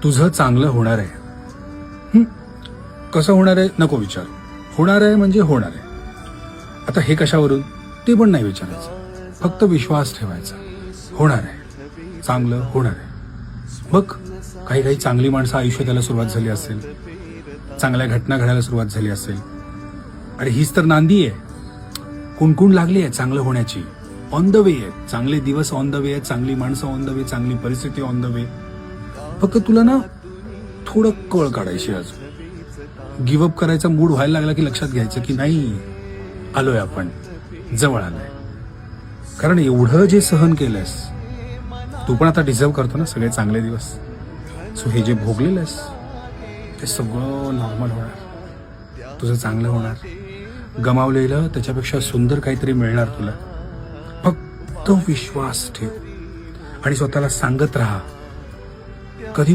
तुझं चांगलं होणार आहे. कसं होणार आहे नको विचार. होणार आहे म्हणजे होणार आहे. आता हे कशावरून ते पण नाही विचारायचं, फक्त विश्वास ठेवायचा. होणार आहे, चांगलं होणार आहे. बघ, काही काही चांगली माणसं आयुष्यात यायला सुरुवात झाली असेल, चांगल्या घटना घडायला सुरुवात झाली असेल, आणि हीच तर नांदी आहे. कुणकुण लागली आहे चांगलं होण्याची. ऑन द वे आहे, चांगले दिवस ऑन द वे आहेत, चांगली माणसं ऑन द वे, चांगली परिस्थिती ऑन द वे. फक्त तुला ना थोडं कळ काढायची. अजून गिव्हअप करायचा मूड व्हायला लागला की लक्षात घ्यायचं की नाही, आलोय आपण, जवळ आलोय. कारण एवढं जे सहन केलंयस तू पण आता डिझर्व करतो ना सगळे चांगले दिवस. सो हे जे भोगलेलंस ते सगळं नॉर्मल होणार, तुझं चांगलं होणार. गमावलेलं त्याच्यापेक्षा सुंदर काहीतरी मिळणार तुला. फक्त विश्वास ठेव आणि स्वतःला सांगत राहा